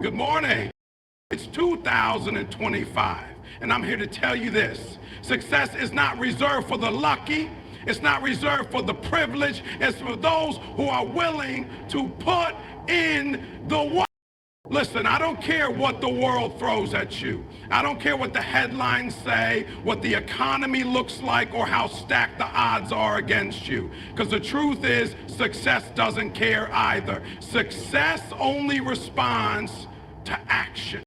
Good morning. It's 2025, and I'm here to tell you this. Success is not reserved for the lucky. It's not reserved for the privileged. It's for those who are willing to put in the work. Listen, I don't care what the world throws at you. I don't care what the headlines say, what the economy looks like, or how stacked the odds are against you. Because the truth is, success doesn't care either. Success only responds to action.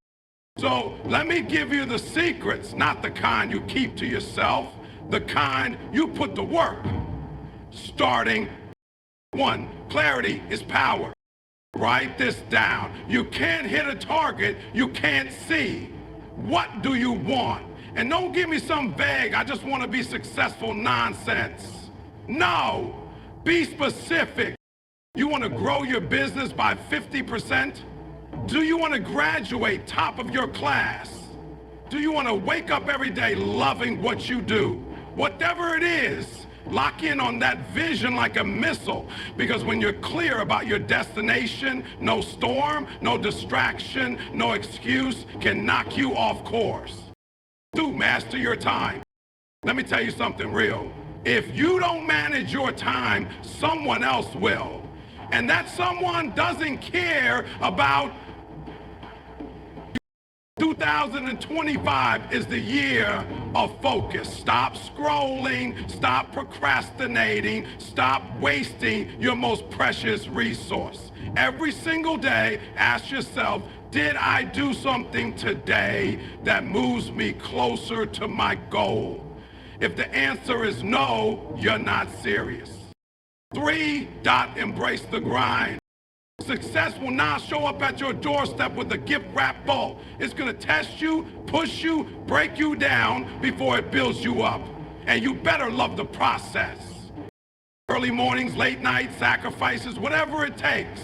So let me give you the secrets, not the kind you keep to yourself, the kind you put to work. Starting one, clarity is power. Write this down. You can't hit a target you can't see. What do you want? And don't give me some vague, I just want to be successful nonsense. No, be specific. You want to grow your business by 50%? Do you want to graduate top of your class? Do you want to wake up every day loving what you do? Whatever it is, lock in on that vision like a missile, because when you're clear about your destination, no storm, no distraction, no excuse can knock you off course. Do master your time. Let me tell you something real. If you don't manage your time, someone else will. And that someone doesn't care about 2025 is the year of focus. Stop scrolling, stop procrastinating, stop wasting your most precious resource. Every single day, ask yourself, did I do something today that moves me closer to my goal? If the answer is no, you're not serious. 3. Embrace the grind. Success will not show up at your doorstep with a gift-wrapped bow. It's going to test you, push you, break you down before it builds you up. And you better love the process. Early mornings, late nights, sacrifices, whatever it takes.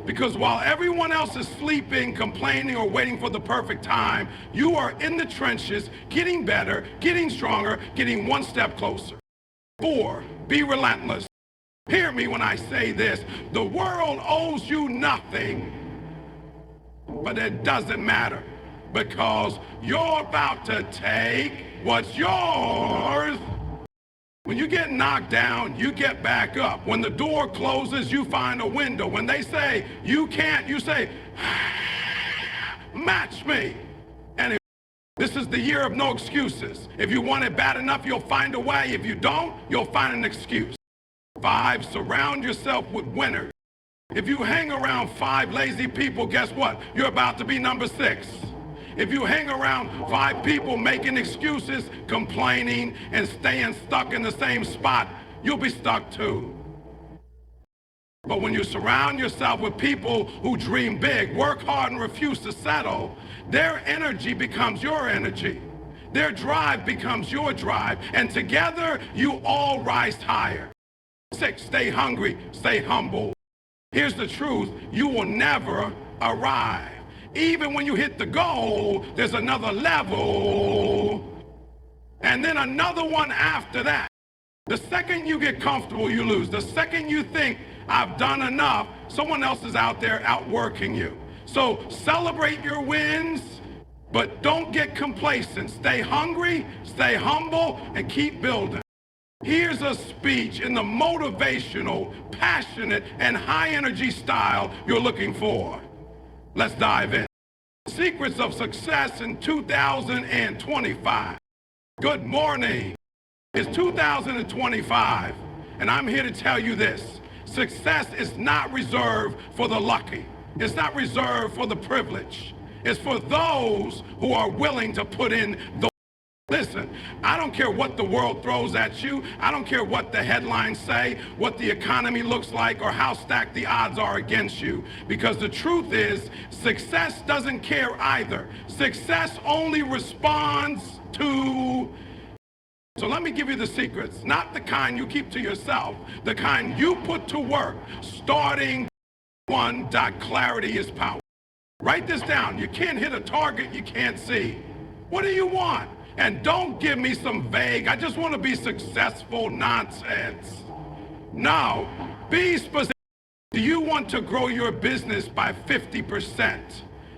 Because while everyone else is sleeping, complaining, or waiting for the perfect time, you are in the trenches, getting better, getting stronger, getting one step closer. 4. Be relentless. Hear me when I say this. The world owes you nothing, but it doesn't matter, because you're about to take what's yours. When you get knocked down, you get back up. When the door closes, you find a window. When they say you can't, you say, match me. And this is the year of no excuses. If you want it bad enough, you'll find a way. If you don't, you'll find an excuse. 5, surround yourself with winners. If you hang around 5 lazy people, guess what? You're about to be number 6. If you hang around 5 people making excuses, complaining, and staying stuck in the same spot, you'll be stuck too. But when you surround yourself with people who dream big, work hard, and refuse to settle, their energy becomes your energy. Their drive becomes your drive. And together, you all rise higher. 6, stay hungry, stay humble. Here's the truth, you will never arrive. Even when you hit the goal, there's another level, and then another one after that. The second you get comfortable, you lose. The second you think, I've done enough, someone else is out there outworking you. So celebrate your wins, but don't get complacent. Stay hungry, stay humble, and keep building. Here's a speech in the motivational, passionate, and high-energy style you're looking for. Let's dive in. Secrets of success in 2025. Good morning. It's 2025, and I'm here to tell you this. Success is not reserved for the lucky. It's not reserved for the privileged. It's for those who are willing to put in the Listen, I don't care what the world throws at you. I don't care what the headlines say, what the economy looks like, or how stacked the odds are against you. Because the truth is, success doesn't care either. Success only responds to... So let me give you the secrets, not the kind you keep to yourself, the kind you put to work. Starting 1. Clarity is power. Write this down. You can't hit a target you can't see. What do you want? And don't give me some vague, I just want to be successful nonsense. No, be specific. Do you want to grow your business by 50%?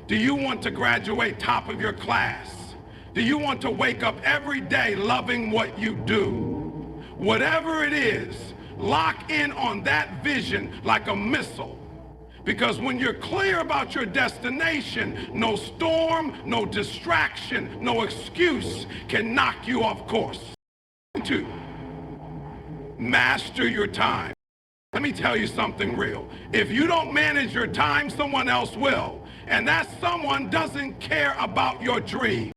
Do you want to graduate top of your class? Do you want to wake up every day loving what you do? Whatever it is, lock in on that vision like a missile. Because when you're clear about your destination, no storm, no distraction, no excuse can knock you off course. 2, master your time. Let me tell you something real. If you don't manage your time, someone else will. And that someone doesn't care about your dream.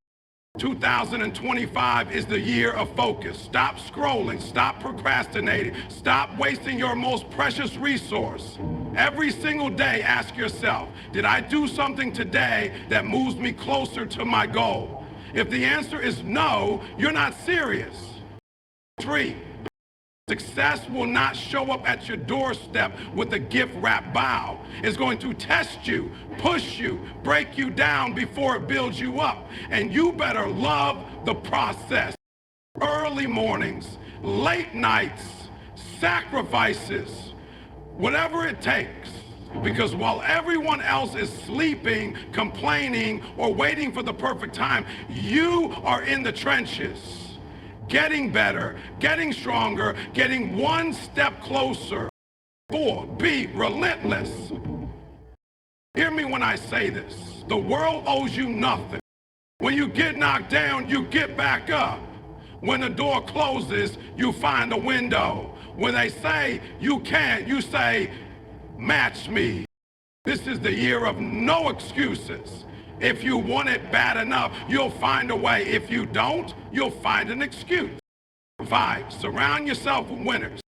2025 is the year of focus. Stop scrolling, stop procrastinating, stop wasting your most precious resource. Every single day, ask yourself, did I do something today that moves me closer to my goal? If the answer is no, you're not serious. 3, success will not show up at your doorstep with a gift-wrapped bow. It's going to test you, push you, break you down before it builds you up. And you better love the process. Early mornings, late nights, sacrifices, whatever it takes. Because while everyone else is sleeping, complaining, or waiting for the perfect time, you are in the trenches. Getting better, getting stronger, getting one step closer. 4, be relentless. Hear me when I say this. The world owes you nothing. When you get knocked down, you get back up. When the door closes, you find a window. When they say you can't, you say, match me. This is the year of no excuses. If you want it bad enough, you'll find a way. If you don't, you'll find an excuse. 5, surround yourself with winners.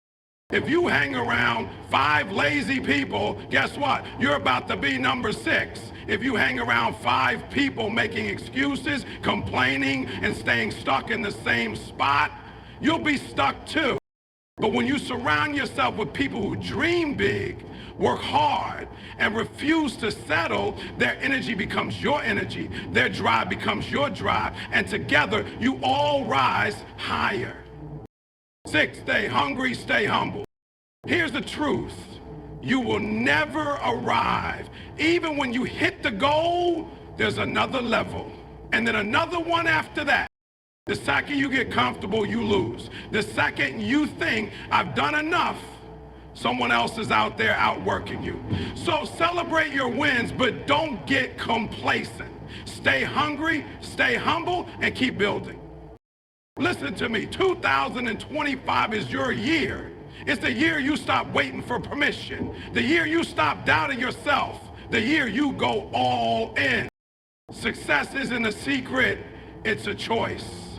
If you hang around 5 lazy people, guess what? You're about to be number 6. If you hang around 5 people making excuses, complaining, and staying stuck in the same spot, you'll be stuck too. But when you surround yourself with people who dream big, work hard, and refuse to settle, their energy becomes your energy, their drive becomes your drive, and together you all rise higher. 6, stay hungry, stay humble. Here's the truth. You will never arrive. Even when you hit the goal, there's another level, and then another one after that. The second you get comfortable, you lose. The second you think, I've done enough, someone else is out there outworking you. So celebrate your wins, but don't get complacent. Stay hungry, stay humble, and keep building. Listen to me, 2025 is your year. It's the year you stop waiting for permission. The year you stop doubting yourself. The year you go all in. Success isn't a secret, it's a choice.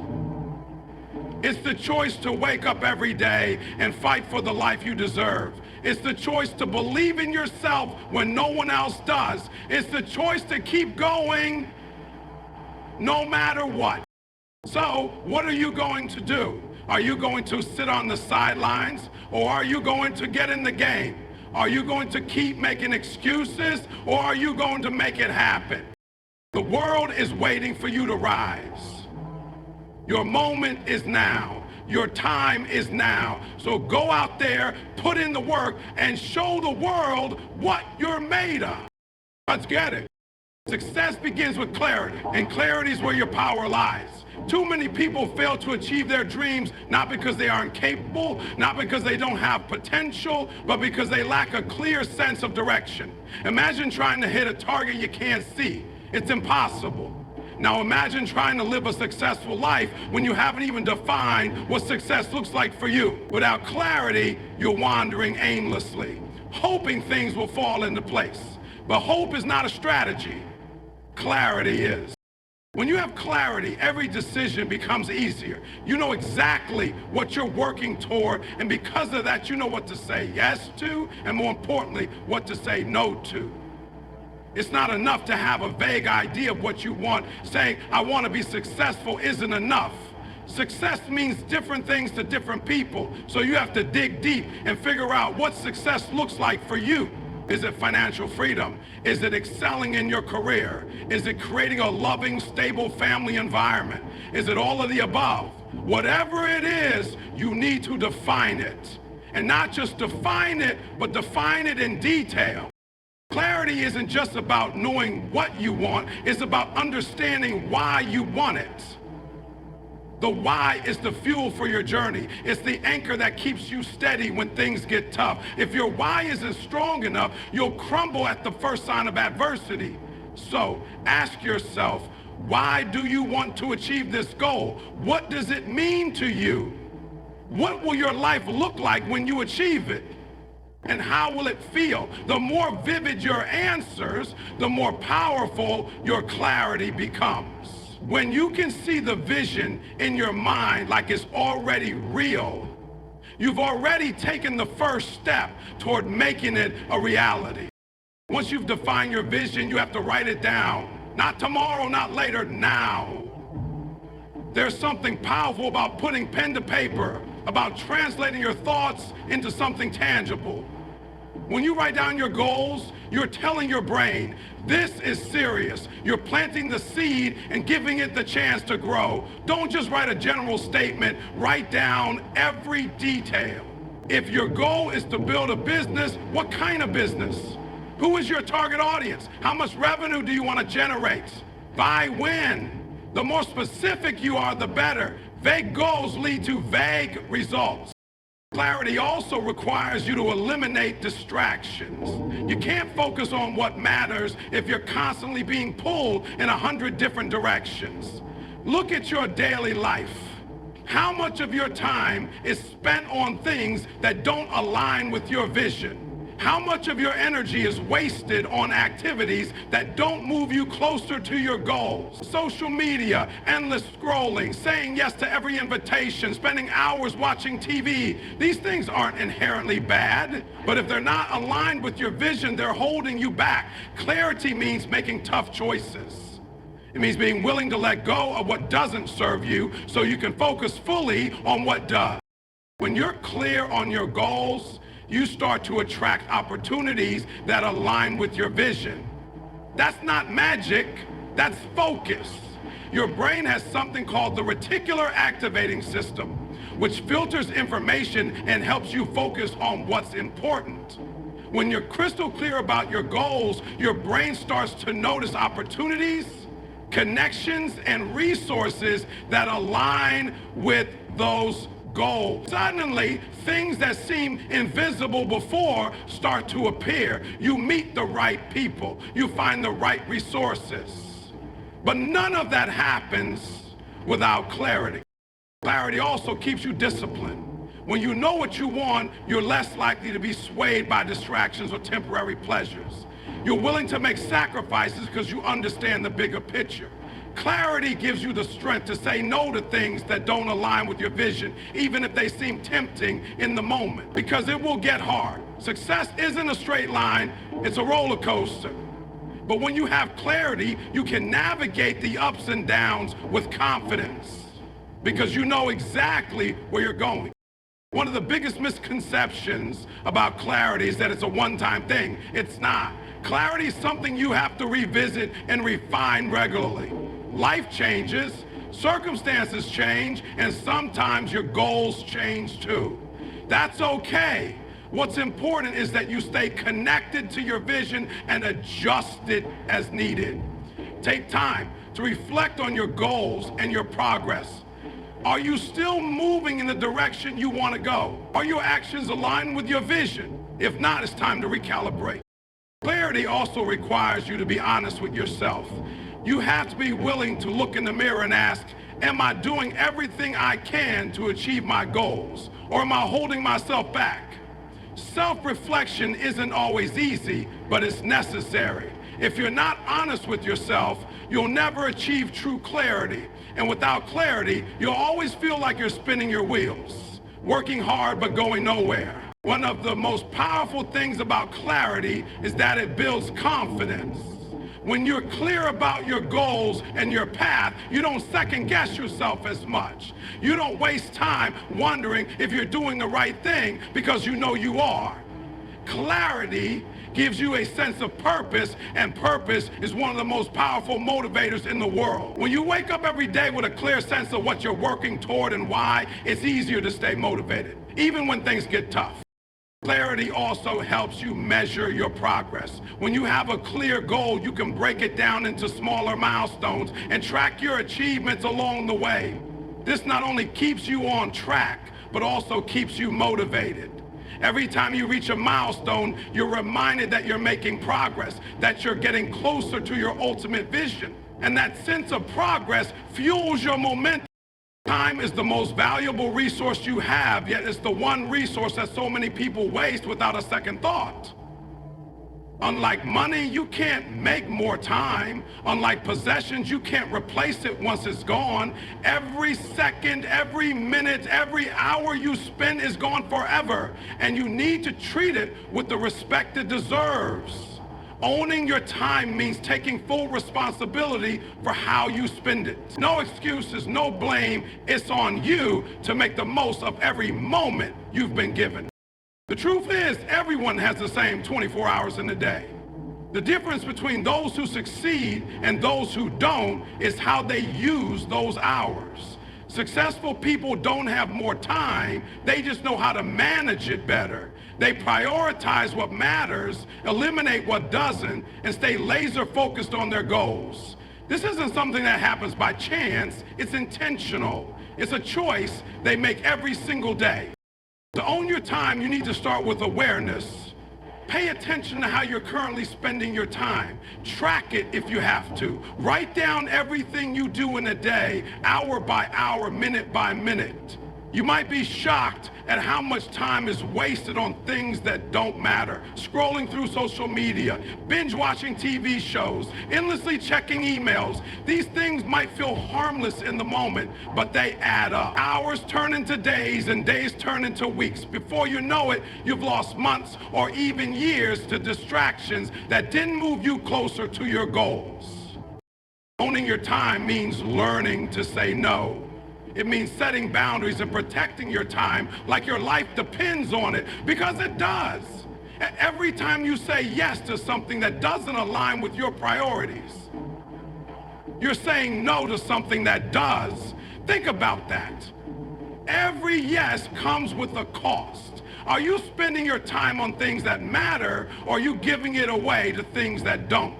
It's the choice to wake up every day and fight for the life you deserve. It's the choice to believe in yourself when no one else does. It's the choice to keep going no matter what. So, what are you going to do? Are you going to sit on the sidelines, or are you going to get in the game? Are you going to keep making excuses, or are you going to make it happen? The world is waiting for you to rise. Your moment is now. Your time is now. So go out there, put in the work, and show the world what you're made of. Let's get it. Success begins with clarity, and clarity is where your power lies. Too many people fail to achieve their dreams, not because they aren't capable, not because they don't have potential, but because they lack a clear sense of direction. Imagine trying to hit a target you can't see. It's impossible. Now imagine trying to live a successful life when you haven't even defined what success looks like for you. Without clarity, you're wandering aimlessly, hoping things will fall into place. But hope is not a strategy. Clarity is. When you have clarity, every decision becomes easier. You know exactly what you're working toward, and because of that, you know what to say yes to, and more importantly, what to say no to. It's not enough to have a vague idea of what you want. Saying, I want to be successful isn't enough. Success means different things to different people, so you have to dig deep and figure out what success looks like for you. Is it financial freedom? Is it excelling in your career? Is it creating a loving, stable family environment? Is it all of the above? Whatever it is, you need to define it. And not just define it, but define it in detail. Clarity Clarity isn't just about knowing what you want, it's about understanding why you want it. The why is the fuel for your journey. It's the anchor that keeps you steady when things get tough. If your why isn't strong enough, you'll crumble at the first sign of adversity. So ask yourself, why do you want to achieve this goal? What does it mean to you? What will your life look like when you achieve it? And how will it feel? The more vivid your answers, the more powerful your clarity becomes. When you can see the vision in your mind like it's already real, you've already taken the first step toward making it a reality. Once you've defined your vision, you have to write it down. Not tomorrow, not later, now. There's something powerful about putting pen to paper, about translating your thoughts into something tangible. When you write down your goals, you're telling your brain, this is serious. You're planting the seed and giving it the chance to grow. Don't just write a general statement, write down every detail. If your goal is to build a business, what kind of business? Who is your target audience? How much revenue do you want to generate? By when? The more specific you are, the better. Vague goals lead to vague results. Clarity also requires you to eliminate distractions. You can't focus on what matters if you're constantly being pulled in 100 different directions. Look at your daily life. How much of your time is spent on things that don't align with your vision? How much of your energy is wasted on activities that don't move you closer to your goals? Social media, endless scrolling, saying yes to every invitation, spending hours watching TV. These things aren't inherently bad, but if they're not aligned with your vision, they're holding you back. Clarity means making tough choices. It means being willing to let go of what doesn't serve you so you can focus fully on what does. When you're clear on your goals, you start to attract opportunities that align with your vision. That's not magic, that's focus. Your brain has something called the reticular activating system, which filters information and helps you focus on what's important. When you're crystal clear about your goals, your brain starts to notice opportunities, connections, and resources that align with those goals. Suddenly, things that seem invisible before start to appear. You meet the right people. You find the right resources. But none of that happens without clarity. Clarity also keeps you disciplined. When you know what you want, you're less likely to be swayed by distractions or temporary pleasures. You're willing to make sacrifices because you understand the bigger picture. Clarity gives you the strength to say no to things that don't align with your vision, even if they seem tempting in the moment, because it will get hard. Success isn't a straight line, it's a roller coaster. But when you have clarity, you can navigate the ups and downs with confidence, because you know exactly where you're going. One of the biggest misconceptions about clarity is that it's a one-time thing. It's not. Clarity is something you have to revisit and refine regularly. Life changes, circumstances change, and sometimes your goals change too. That's okay. What's important is that you stay connected to your vision and adjust it as needed. Take time to reflect on your goals and your progress. Are you still moving in the direction you want to go? Are your actions aligned with your vision? If not, it's time to recalibrate. Clarity also requires you to be honest with yourself. You have to be willing to look in the mirror and ask, am I doing everything I can to achieve my goals? Or am I holding myself back? Self-reflection isn't always easy, but it's necessary. If you're not honest with yourself, you'll never achieve true clarity. And without clarity, you'll always feel like you're spinning your wheels, working hard but going nowhere. One of the most powerful things about clarity is that it builds confidence. When you're clear about your goals and your path, you don't second guess yourself as much. You don't waste time wondering if you're doing the right thing because you know you are. Clarity gives you a sense of purpose, and purpose is one of the most powerful motivators in the world. When you wake up every day with a clear sense of what you're working toward and why, it's easier to stay motivated, even when things get tough. Clarity also helps you measure your progress. When you have a clear goal, you can break it down into smaller milestones and track your achievements along the way. This not only keeps you on track, but also keeps you motivated. Every time you reach a milestone, you're reminded that you're making progress, that you're getting closer to your ultimate vision. And that sense of progress fuels your momentum. Time is the most valuable resource you have, yet it's the one resource that so many people waste without a second thought. Unlike money, you can't make more time. Unlike possessions, you can't replace it once it's gone. Every second, every minute, every hour you spend is gone forever, and you need to treat it with the respect it deserves. Owning your time means taking full responsibility for how you spend it. No excuses, no blame. It's on you to make the most of every moment you've been given. The truth is, everyone has the same 24 hours in a day. The difference between those who succeed and those who don't is how they use those hours. Successful people don't have more time, they just know how to manage it better. They prioritize what matters, eliminate what doesn't, and stay laser focused on their goals. This isn't something that happens by chance, it's intentional. It's a choice they make every single day. To own your time, you need to start with awareness. Pay attention to how you're currently spending your time. Track it if you have to. Write down everything you do in a day, hour by hour, minute by minute. You might be shocked at how much time is wasted on things that don't matter. Scrolling through social media, binge watching TV shows, endlessly checking emails. These things might feel harmless in the moment, but they add up. Hours turn into days and days turn into weeks. Before you know it, you've lost months or even years to distractions that didn't move you closer to your goals. Owning your time means learning to say no. It means setting boundaries and protecting your time like your life depends on it, because it does. Every time you say yes to something that doesn't align with your priorities, you're saying no to something that does. Think about that. Every yes comes with a cost. Are you spending your time on things that matter, or are you giving it away to things that don't?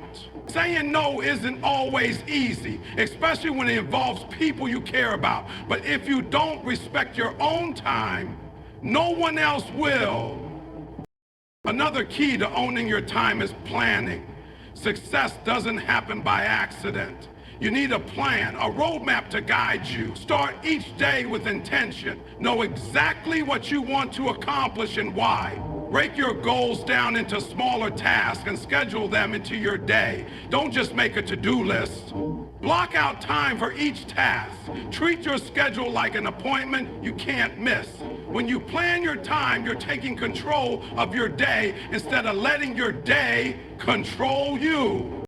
Saying no isn't always easy, especially when it involves people you care about. But if you don't respect your own time, no one else will. Another key to owning your time is planning. Success doesn't happen by accident. You need a plan, a roadmap to guide you. Start each day with intention. Know exactly what you want to accomplish and why. Break your goals down into smaller tasks and schedule them into your day. Don't just make a to-do list. Block out time for each task. Treat your schedule like an appointment you can't miss. When you plan your time, you're taking control of your day instead of letting your day control you.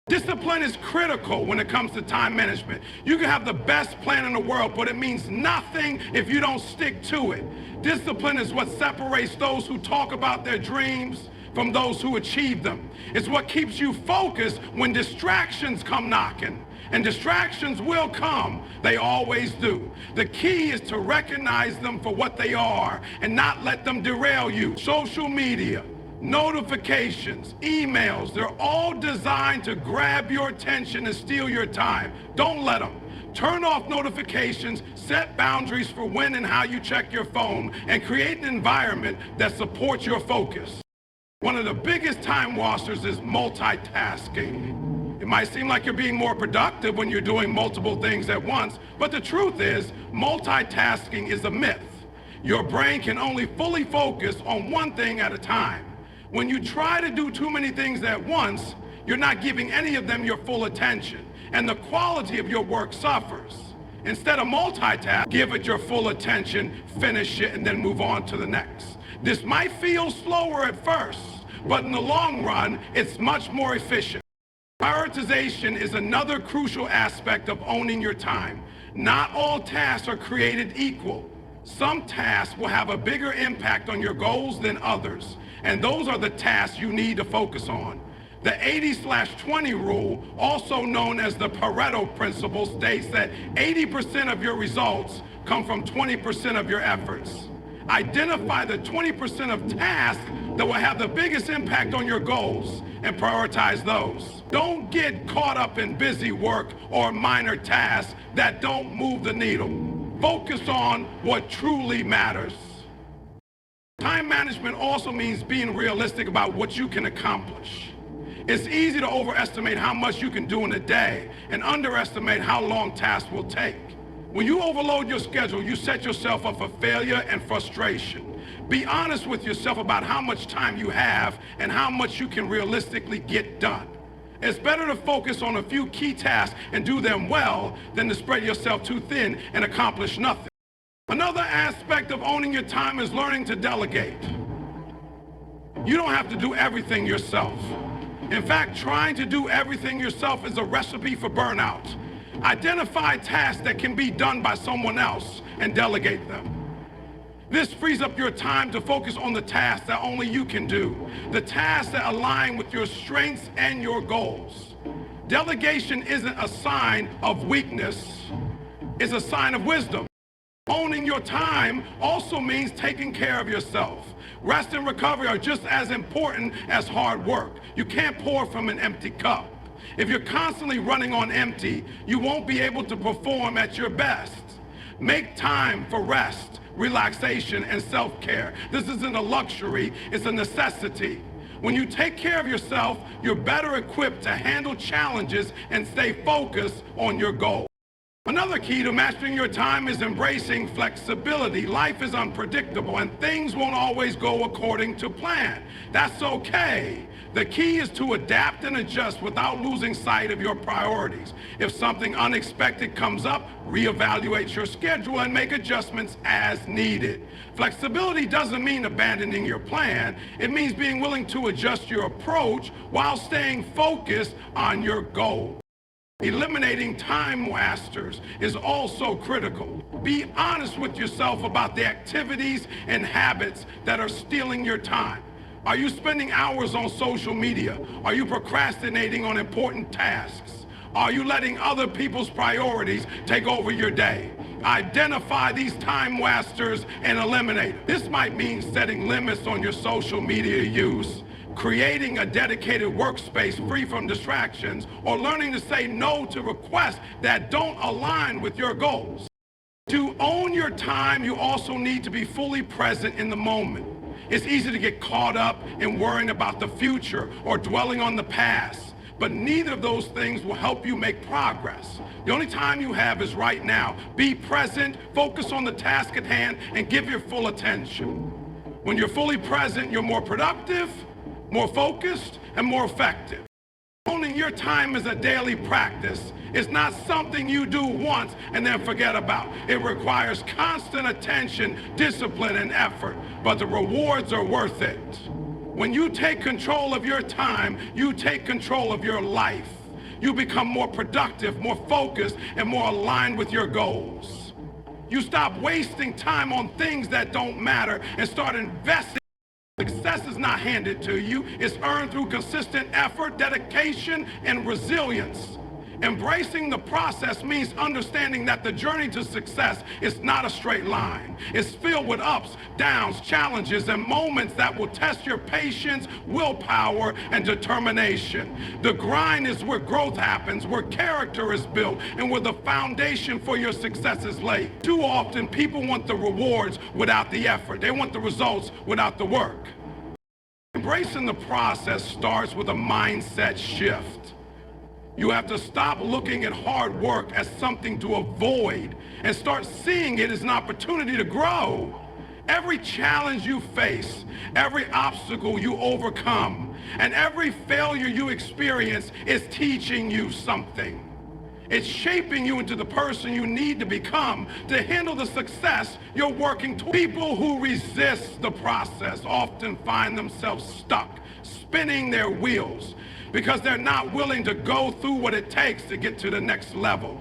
Discipline is critical when it comes to time management. You can have the best plan in the world, but it means nothing if you don't stick to it. Discipline is what separates those who talk about their dreams from those who achieve them. It's what keeps you focused when distractions come knocking. And distractions will come. They always do. The key is to recognize them for what they are and not let them derail you. Social media, notifications, emails, they're all designed to grab your attention and steal your time. Don't let them. Turn off notifications, set boundaries for when and how you check your phone, and create an environment that supports your focus. One of the biggest time wasters is multitasking. It might seem like you're being more productive when you're doing multiple things at once, but the truth is, multitasking is a myth. Your brain can only fully focus on one thing at a time. When you try to do too many things at once, you're not giving any of them your full attention, and the quality of your work suffers. Instead of multitask, give it your full attention, finish it, and then move on to the next. This might feel slower at first, but in the long run, it's much more efficient. Prioritization is another crucial aspect of owning your time. Not all tasks are created equal. Some tasks will have a bigger impact on your goals than others, and those are the tasks you need to focus on. The 80/20 rule, also known as the Pareto principle, states that 80% of your results come from 20% of your efforts. Identify the 20% of tasks that will have the biggest impact on your goals and prioritize those. Don't get caught up in busy work or minor tasks that don't move the needle. Focus on what truly matters. Time management also means being realistic about what you can accomplish. It's easy to overestimate how much you can do in a day and underestimate how long tasks will take. When you overload your schedule, you set yourself up for failure and frustration. Be honest with yourself about how much time you have and how much you can realistically get done. It's better to focus on a few key tasks and do them well than to spread yourself too thin and accomplish nothing. Another aspect of owning your time is learning to delegate. You don't have to do everything yourself. In fact, trying to do everything yourself is a recipe for burnout. Identify tasks that can be done by someone else and delegate them. This frees up your time to focus on the tasks that only you can do, the tasks that align with your strengths and your goals. Delegation isn't a sign of weakness, it's a sign of wisdom. Owning your time also means taking care of yourself. Rest and recovery are just as important as hard work. You can't pour from an empty cup. If you're constantly running on empty, you won't be able to perform at your best. Make time for rest, relaxation, and self-care. This isn't a luxury, it's a necessity. When you take care of yourself, you're better equipped to handle challenges and stay focused on your goal. Another key to mastering your time is embracing flexibility. Life is unpredictable and things won't always go according to plan. That's okay. The key is to adapt and adjust without losing sight of your priorities. If something unexpected comes up, reevaluate your schedule and make adjustments as needed. Flexibility doesn't mean abandoning your plan. It means being willing to adjust your approach while staying focused on your goal. Eliminating time wasters is also critical. Be honest with yourself about the activities and habits that are stealing your time. Are you spending hours on social media? Are you procrastinating on important tasks? Are you letting other people's priorities take over your day? Identify these time wasters and eliminate them. This might mean setting limits on your social media use, creating a dedicated workspace free from distractions, or learning to say no to requests that don't align with your goals. To own your time, you also need to be fully present in the moment. It's easy to get caught up in worrying about the future or dwelling on the past, but neither of those things will help you make progress. The only time you have is right now. Be present, focus on the task at hand, and give your full attention. When you're fully present, you're more productive, more focused, and more effective. Owning your time is a daily practice. It's not something you do once and then forget about. It requires constant attention, discipline, and effort, but the rewards are worth it. When you take control of your time, you take control of your life. You become more productive, more focused, and more aligned with your goals. You stop wasting time on things that don't matter and start investing. Success is not handed to you. It's earned through consistent effort, dedication, and resilience. Embracing the process means understanding that the journey to success is not a straight line. It's filled with ups, downs, challenges, and moments that will test your patience, willpower, and determination. The grind is where growth happens, where character is built, and where the foundation for your success is laid. Too often, people want the rewards without the effort. They want the results without the work. Embracing the process starts with a mindset shift. You have to stop looking at hard work as something to avoid and start seeing it as an opportunity to grow. Every challenge you face, every obstacle you overcome, and every failure you experience is teaching you something. It's shaping you into the person you need to become to handle the success you're working toward. People who resist the process often find themselves stuck, spinning their wheels, because they're not willing to go through what it takes to get to the next level.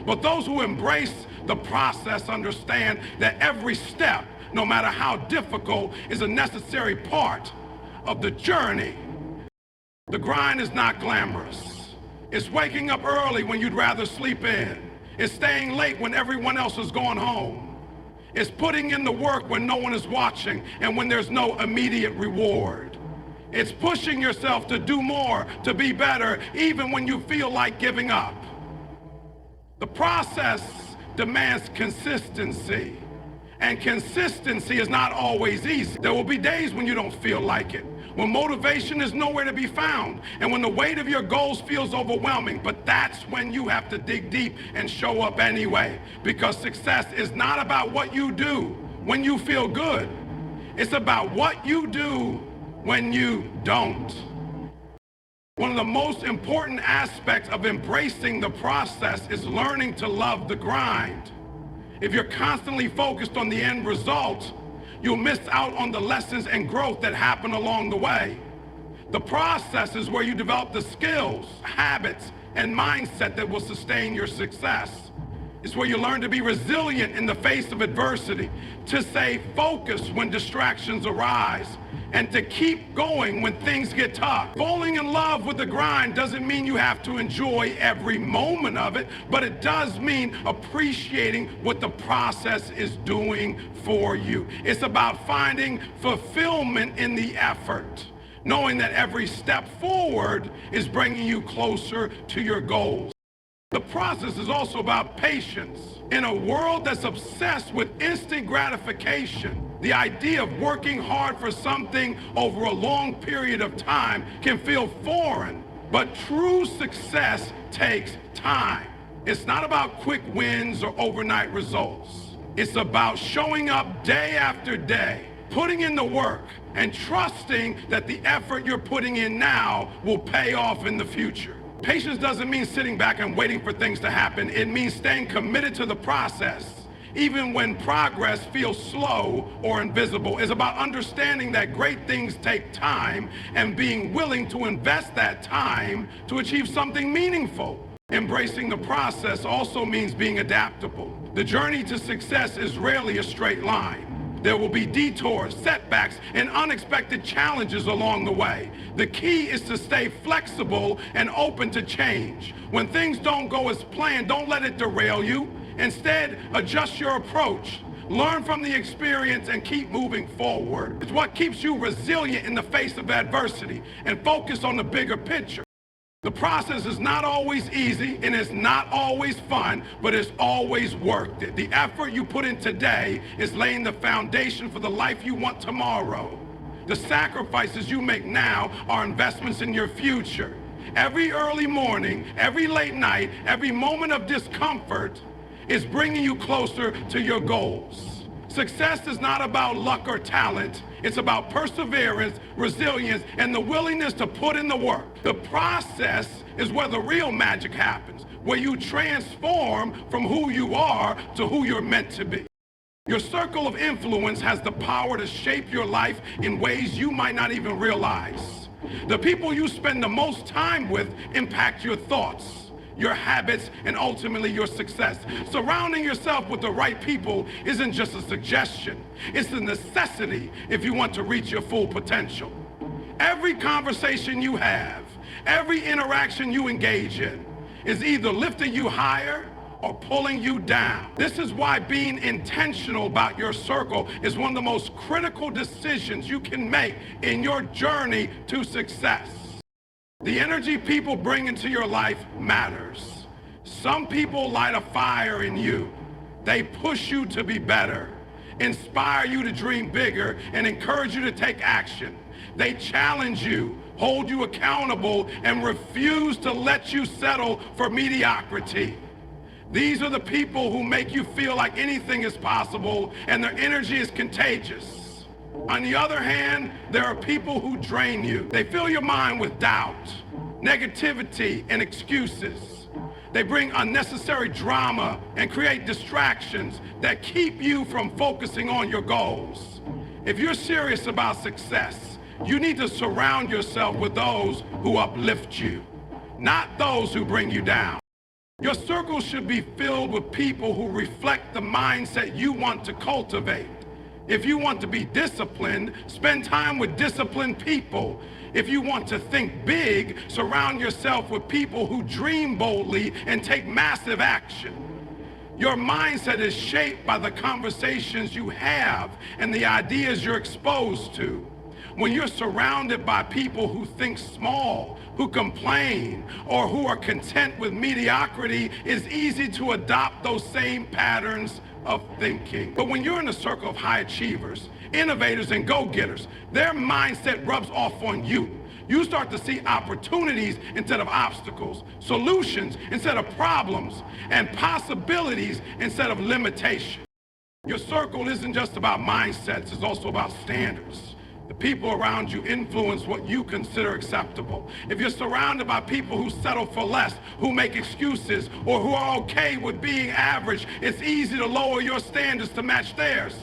But those who embrace the process understand that every step, no matter how difficult, is a necessary part of the journey. The grind is not glamorous. It's waking up early when you'd rather sleep in. It's staying late when everyone else is going home. It's putting in the work when no one is watching and when there's no immediate reward. It's pushing yourself to do more, to be better, even when you feel like giving up. The process demands consistency, and consistency is not always easy. There will be days when you don't feel like it, when motivation is nowhere to be found, and when the weight of your goals feels overwhelming. But that's when you have to dig deep and show up anyway, because success is not about what you do when you feel good. It's about what you do when you don't. One of the most important aspects of embracing the process is learning to love the grind. If you're constantly focused on the end result, you'll miss out on the lessons and growth that happen along the way. The process is where you develop the skills, habits, and mindset that will sustain your success. It's where you learn to be resilient in the face of adversity, to stay focused when distractions arise, and to keep going when things get tough. Falling in love with the grind doesn't mean you have to enjoy every moment of it, but it does mean appreciating what the process is doing for you. It's about finding fulfillment in the effort, knowing that every step forward is bringing you closer to your goals. The process is also about patience. In a world that's obsessed with instant gratification, the idea of working hard for something over a long period of time can feel foreign, but true success takes time. It's not about quick wins or overnight results. It's about showing up day after day, putting in the work, and trusting that the effort you're putting in now will pay off in the future. Patience doesn't mean sitting back and waiting for things to happen. It means staying committed to the process, even when progress feels slow or invisible. It's about understanding that great things take time and being willing to invest that time to achieve something meaningful. Embracing the process also means being adaptable. The journey to success is rarely a straight line. There will be detours, setbacks, and unexpected challenges along the way. The key is to stay flexible and open to change. When things don't go as planned, don't let it derail you. Instead, adjust your approach. Learn from the experience and keep moving forward. It's what keeps you resilient in the face of adversity, and focus on the bigger picture. The process is not always easy and it's not always fun, but it's always worth it. The effort you put in today is laying the foundation for the life you want tomorrow. The sacrifices you make now are investments in your future. Every early morning, every late night, every moment of discomfort is bringing you closer to your goals. Success is not about luck or talent. It's about perseverance, resilience, and the willingness to put in the work. The process is where the real magic happens, where you transform from who you are to who you're meant to be. Your circle of influence has the power to shape your life in ways you might not even realize. The people you spend the most time with impact your thoughts, your habits, and ultimately your success. Surrounding yourself with the right people isn't just a suggestion. It's a necessity if you want to reach your full potential. Every conversation you have, every interaction you engage in is either lifting you higher or pulling you down. This is why being intentional about your circle is one of the most critical decisions you can make in your journey to success. The energy people bring into your life matters. Some people light a fire in you. They push you to be better, inspire you to dream bigger, and encourage you to take action. They challenge you, hold you accountable, and refuse to let you settle for mediocrity. These are the people who make you feel like anything is possible, and their energy is contagious. On the other hand, there are people who drain you. They fill your mind with doubt, negativity, and excuses. They bring unnecessary drama and create distractions that keep you from focusing on your goals. If you're serious about success, you need to surround yourself with those who uplift you, not those who bring you down. Your circle should be filled with people who reflect the mindset you want to cultivate. If you want to be disciplined, spend time with disciplined people. If you want to think big, surround yourself with people who dream boldly and take massive action. Your mindset is shaped by the conversations you have and the ideas you're exposed to. When you're surrounded by people who think small, who complain, or who are content with mediocrity, it's easy to adopt those same patterns of thinking. But when you're in a circle of high achievers, innovators, and go-getters, their mindset rubs off on you. You start to see opportunities instead of obstacles, solutions instead of problems, and possibilities instead of limitations. Your circle isn't just about mindsets, it's also about standards. The people around you influence what you consider acceptable. If you're surrounded by people who settle for less, who make excuses, or who are okay with being average, it's easy to lower your standards to match theirs.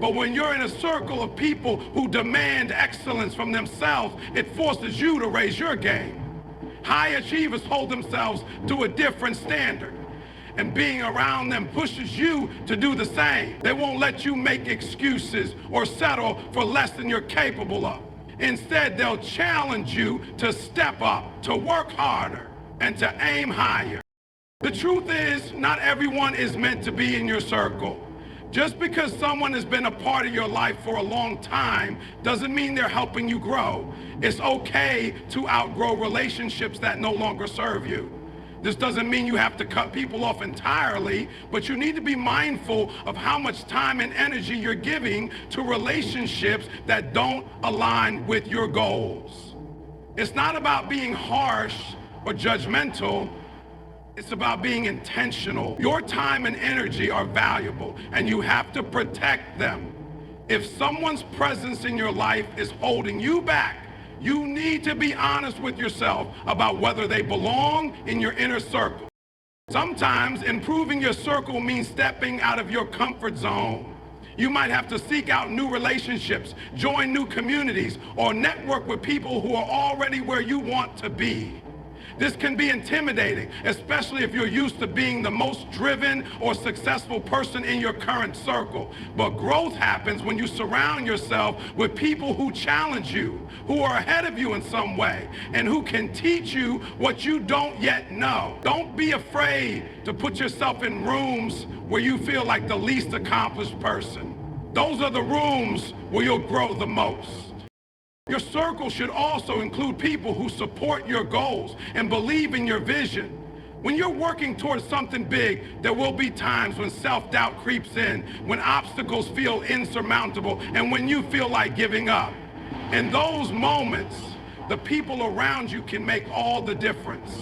But when you're in a circle of people who demand excellence from themselves, it forces you to raise your game. High achievers hold themselves to a different standard, and being around them pushes you to do the same. They won't let you make excuses or settle for less than you're capable of. Instead, they'll challenge you to step up, to work harder, and to aim higher. The truth is, not everyone is meant to be in your circle. Just because someone has been a part of your life for a long time doesn't mean they're helping you grow. It's okay to outgrow relationships that no longer serve you. This doesn't mean you have to cut people off entirely, but you need to be mindful of how much time and energy you're giving to relationships that don't align with your goals. It's not about being harsh or judgmental. It's about being intentional. Your time and energy are valuable, and you have to protect them. If someone's presence in your life is holding you back, you need to be honest with yourself about whether they belong in your inner circle. Sometimes improving your circle means stepping out of your comfort zone. You might have to seek out new relationships, join new communities, or network with people who are already where you want to be. This can be intimidating, especially if you're used to being the most driven or successful person in your current circle. But growth happens when you surround yourself with people who challenge you, who are ahead of you in some way, and who can teach you what you don't yet know. Don't be afraid to put yourself in rooms where you feel like the least accomplished person. Those are the rooms where you'll grow the most. Your circle should also include people who support your goals and believe in your vision. When you're working towards something big, there will be times when self-doubt creeps in, when obstacles feel insurmountable, and when you feel like giving up. In those moments, the people around you can make all the difference.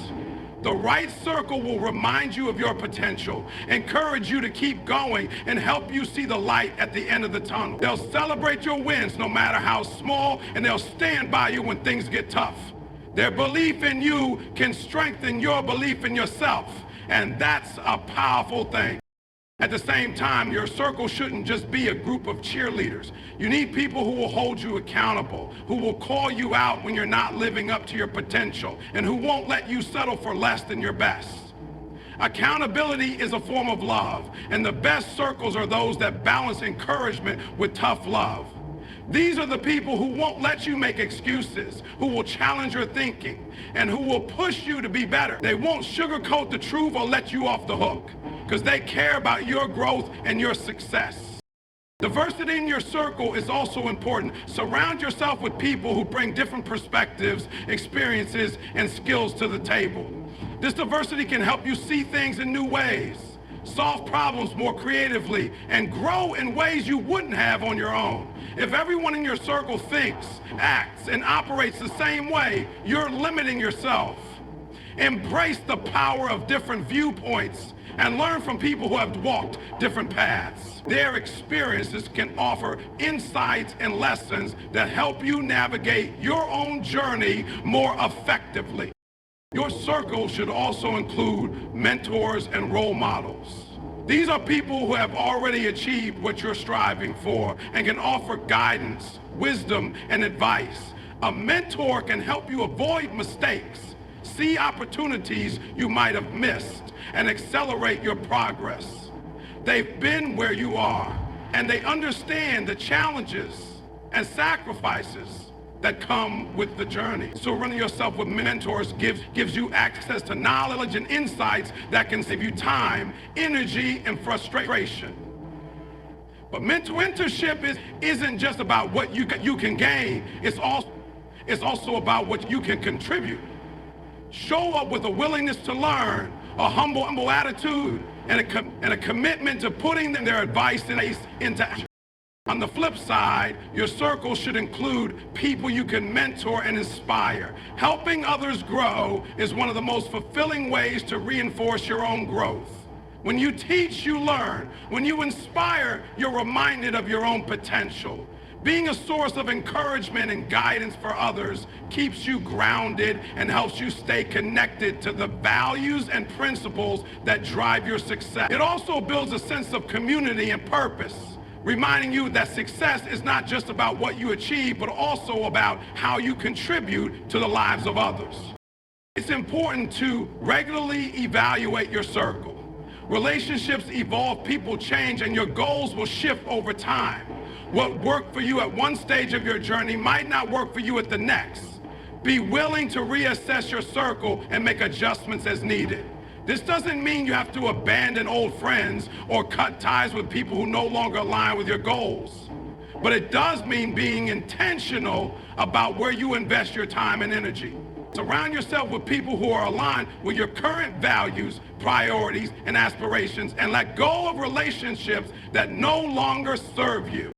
The right circle will remind you of your potential, encourage you to keep going, and help you see the light at the end of the tunnel. They'll celebrate your wins no matter how small, and they'll stand by you when things get tough. Their belief in you can strengthen your belief in yourself, and that's a powerful thing. At the same time, your circle shouldn't just be a group of cheerleaders. You need people who will hold you accountable, who will call you out when you're not living up to your potential, and who won't let you settle for less than your best. Accountability is a form of love, and the best circles are those that balance encouragement with tough love. These are the people who won't let you make excuses, who will challenge your thinking, and who will push you to be better. They won't sugarcoat the truth or let you off the hook, because they care about your growth and your success. Diversity in your circle is also important. Surround yourself with people who bring different perspectives, experiences, and skills to the table. This diversity can help you see things in new ways, solve problems more creatively, and grow in ways you wouldn't have on your own. If everyone in your circle thinks, acts, and operates the same way, you're limiting yourself. Embrace the power of different viewpoints and learn from people who have walked different paths. Their experiences can offer insights and lessons that help you navigate your own journey more effectively. Your circle should also include mentors and role models. These are people who have already achieved what you're striving for and can offer guidance, wisdom, and advice. A mentor can help you avoid mistakes, see opportunities you might have missed, and accelerate your progress. They've been where you are, and they understand the challenges and sacrifices that come with the journey. Surrounding yourself with mentors gives you access to knowledge and insights that can save you time, energy, and frustration. But mentorship isn't just about what you can gain. It's also about what you can contribute. Show up with a willingness to learn, a humble attitude, and a commitment to putting their advice into action. On the flip side, your circle should include people you can mentor and inspire. Helping others grow is one of the most fulfilling ways to reinforce your own growth. When you teach, you learn. When you inspire, you're reminded of your own potential. Being a source of encouragement and guidance for others keeps you grounded and helps you stay connected to the values and principles that drive your success. It also builds a sense of community and purpose, reminding you that success is not just about what you achieve, but also about how you contribute to the lives of others. It's important to regularly evaluate your circle. Relationships evolve, people change, and your goals will shift over time. What worked for you at one stage of your journey might not work for you at the next. Be willing to reassess your circle and make adjustments as needed. This doesn't mean you have to abandon old friends or cut ties with people who no longer align with your goals. But it does mean being intentional about where you invest your time and energy. Surround yourself with people who are aligned with your current values, priorities, and aspirations, and let go of relationships that no longer serve you.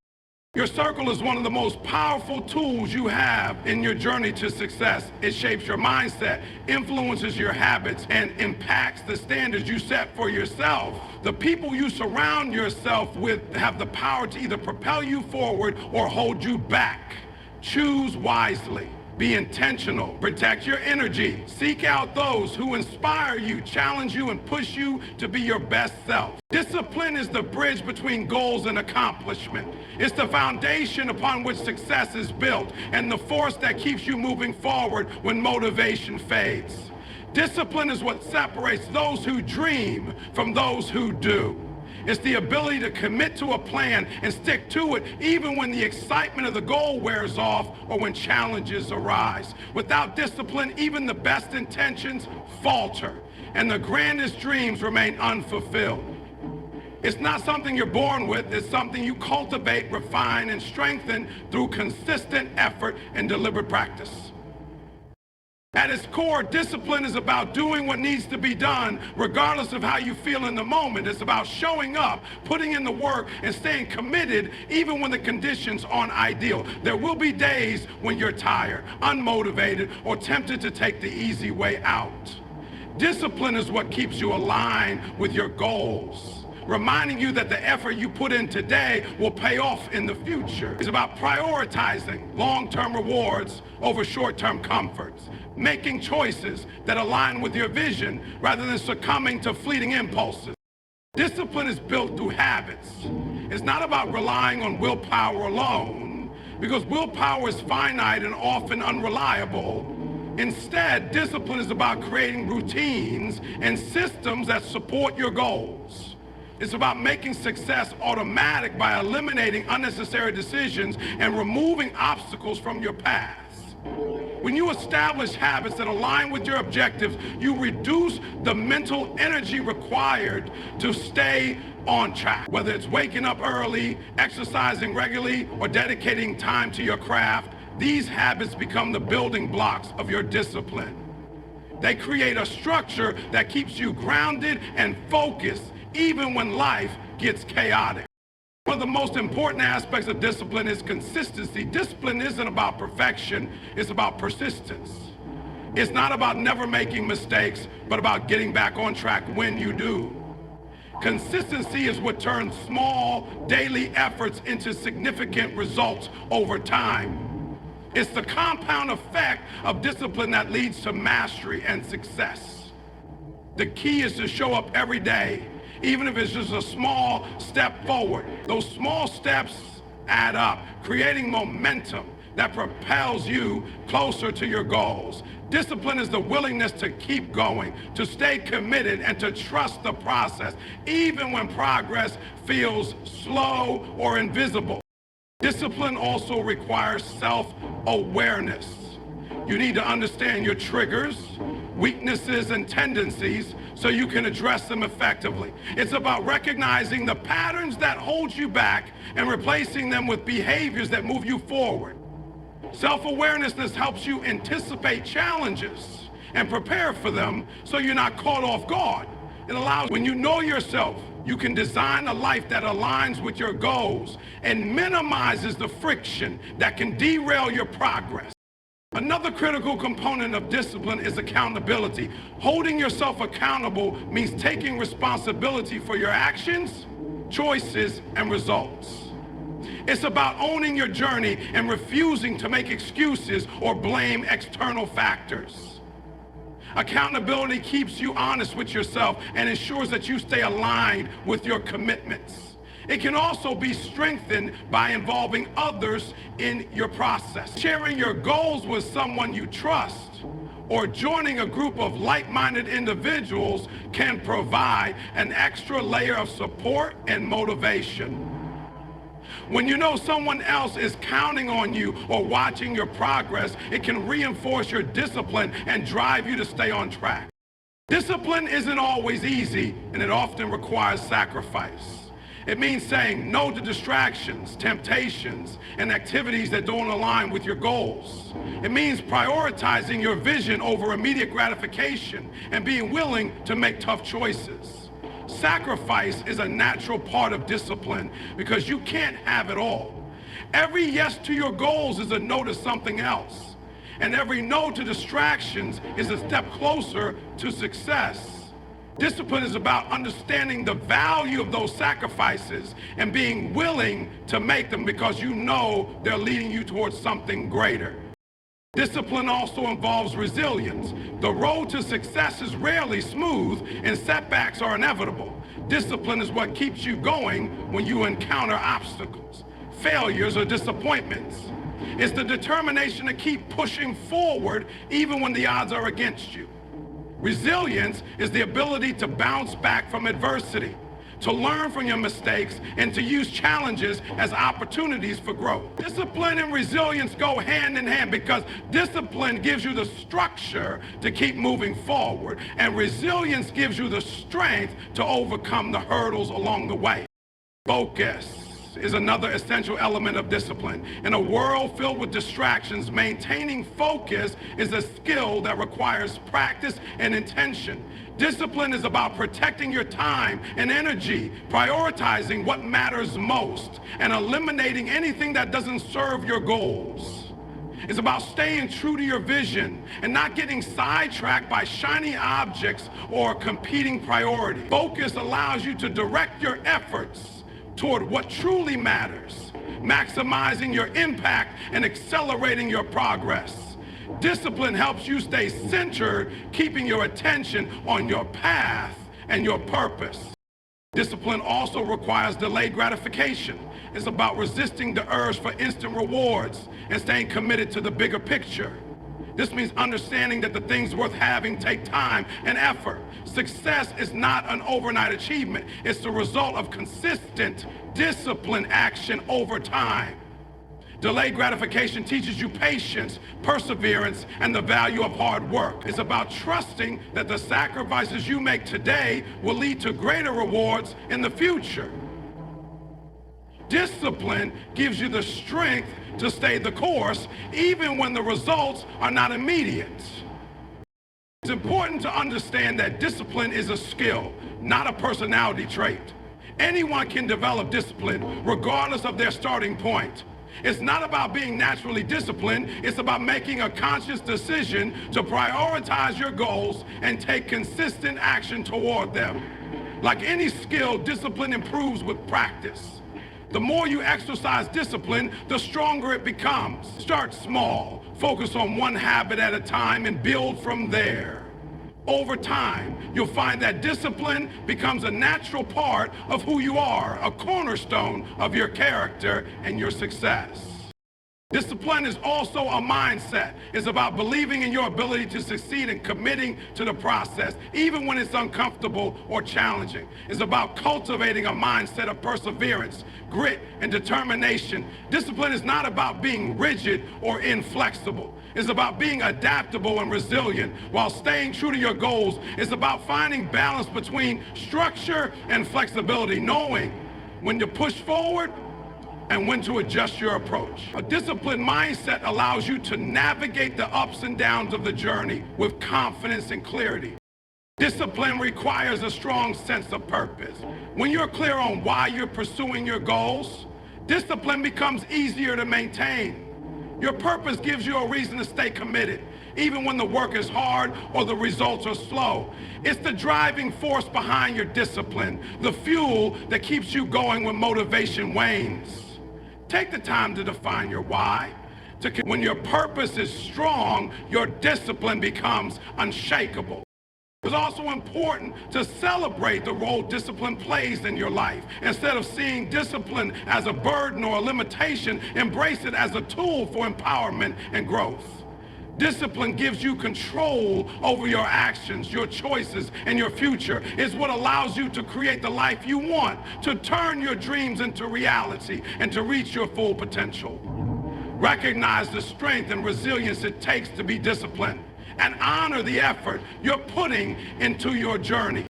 Your circle is one of the most powerful tools you have in your journey to success. It shapes your mindset, influences your habits, and impacts the standards you set for yourself. The people you surround yourself with have the power to either propel you forward or hold you back. Choose wisely. Be intentional. Protect your energy. Seek out those who inspire you, challenge you, and push you to be your best self. Discipline is the bridge between goals and accomplishment. It's the foundation upon which success is built and the force that keeps you moving forward when motivation fades. Discipline is what separates those who dream from those who do. It's the ability to commit to a plan and stick to it even when the excitement of the goal wears off or when challenges arise. Without discipline, even the best intentions falter and the grandest dreams remain unfulfilled. It's not something you're born with, it's something you cultivate, refine, and strengthen through consistent effort and deliberate practice. At its core, discipline is about doing what needs to be done regardless of how you feel in the moment. It's about showing up, putting in the work, and staying committed even when the conditions aren't ideal. There will be days when you're tired, unmotivated, or tempted to take the easy way out. Discipline is what keeps you aligned with your goals, reminding you that the effort you put in today will pay off in the future. It's about prioritizing long-term rewards over short-term comforts, making choices that align with your vision rather than succumbing to fleeting impulses. Discipline is built through habits. It's not about relying on willpower alone, because willpower is finite and often unreliable. Instead, discipline is about creating routines and systems that support your goals. It's about making success automatic by eliminating unnecessary decisions and removing obstacles from your path. When you establish habits that align with your objectives, you reduce the mental energy required to stay on track. Whether it's waking up early, exercising regularly, or dedicating time to your craft, these habits become the building blocks of your discipline. They create a structure that keeps you grounded and focused even when life gets chaotic. One of the most important aspects of discipline is consistency. Discipline isn't about perfection, it's about persistence. It's not about never making mistakes, but about getting back on track when you do. Consistency is what turns small daily efforts into significant results over time. It's the compound effect of discipline that leads to mastery and success. The key is to show up every day, even if it's just a small step forward. Those small steps add up, creating momentum that propels you closer to your goals. Discipline is the willingness to keep going, to stay committed, and to trust the process, even when progress feels slow or invisible. Discipline also requires self-awareness. You need to understand your triggers, weaknesses, and tendencies so you can address them effectively. It's about recognizing the patterns that hold you back and replacing them with behaviors that move you forward. Self-awareness helps you anticipate challenges and prepare for them so you're not caught off guard. It allows, when you know yourself, you can design a life that aligns with your goals and minimizes the friction that can derail your progress. Another critical component of discipline is accountability. Holding yourself accountable means taking responsibility for your actions, choices, and results. It's about owning your journey and refusing to make excuses or blame external factors. Accountability keeps you honest with yourself and ensures that you stay aligned with your commitments. It can also be strengthened by involving others in your process. Sharing your goals with someone you trust or joining a group of like-minded individuals can provide an extra layer of support and motivation. When you know someone else is counting on you or watching your progress, it can reinforce your discipline and drive you to stay on track. Discipline isn't always easy, and it often requires sacrifice. It means saying no to distractions, temptations, and activities that don't align with your goals. It means prioritizing your vision over immediate gratification and being willing to make tough choices. Sacrifice is a natural part of discipline because you can't have it all. Every yes to your goals is a no to something else, and every no to distractions is a step closer to success. Discipline is about understanding the value of those sacrifices and being willing to make them because you know they're leading you towards something greater. Discipline also involves resilience. The road to success is rarely smooth and setbacks are inevitable. Discipline is what keeps you going when you encounter obstacles, failures, or disappointments. It's the determination to keep pushing forward even when the odds are against you. Resilience is the ability to bounce back from adversity, to learn from your mistakes, and to use challenges as opportunities for growth. Discipline and resilience go hand in hand because discipline gives you the structure to keep moving forward, and resilience gives you the strength to overcome the hurdles along the way. Focus is another essential element of discipline. In a world filled with distractions, maintaining focus is a skill that requires practice and intention. Discipline is about protecting your time and energy, prioritizing what matters most, and eliminating anything that doesn't serve your goals. It's about staying true to your vision and not getting sidetracked by shiny objects or competing priorities. Focus allows you to direct your efforts toward what truly matters, maximizing your impact and accelerating your progress. Discipline helps you stay centered, keeping your attention on your path and your purpose. Discipline also requires delayed gratification. It's about resisting the urge for instant rewards and staying committed to the bigger picture. This means understanding that the things worth having take time and effort. Success is not an overnight achievement. It's the result of consistent, disciplined action over time. Delayed gratification teaches you patience, perseverance, and the value of hard work. It's about trusting that the sacrifices you make today will lead to greater rewards in the future. Discipline gives you the strength to stay the course, even when the results are not immediate. It's important to understand that discipline is a skill, not a personality trait. Anyone can develop discipline, regardless of their starting point. It's not about being naturally disciplined. It's about making a conscious decision to prioritize your goals and take consistent action toward them. Like any skill, discipline improves with practice. The more you exercise discipline, the stronger it becomes. Start small, focus on one habit at a time, and build from there. Over time, you'll find that discipline becomes a natural part of who you are, a cornerstone of your character and your success. Discipline is also a mindset. It's about believing in your ability to succeed and committing to the process, even when it's uncomfortable or challenging. It's about cultivating a mindset of perseverance, grit, and determination. Discipline is not about being rigid or inflexible. It's about being adaptable and resilient while staying true to your goals. It's about finding balance between structure and flexibility, knowing when to push forward and when to adjust your approach. A disciplined mindset allows you to navigate the ups and downs of the journey with confidence and clarity. Discipline requires a strong sense of purpose. When you're clear on why you're pursuing your goals, discipline becomes easier to maintain. Your purpose gives you a reason to stay committed, even when the work is hard or the results are slow. It's the driving force behind your discipline, the fuel that keeps you going when motivation wanes. Take the time to define your why. When your purpose is strong, your discipline becomes unshakable. It's also important to celebrate the role discipline plays in your life. Instead of seeing discipline as a burden or a limitation, embrace it as a tool for empowerment and growth. Discipline gives you control over your actions, your choices, and your future. It's what allows you to create the life you want, to turn your dreams into reality, and to reach your full potential. Recognize the strength and resilience it takes to be disciplined, and honor the effort you're putting into your journey.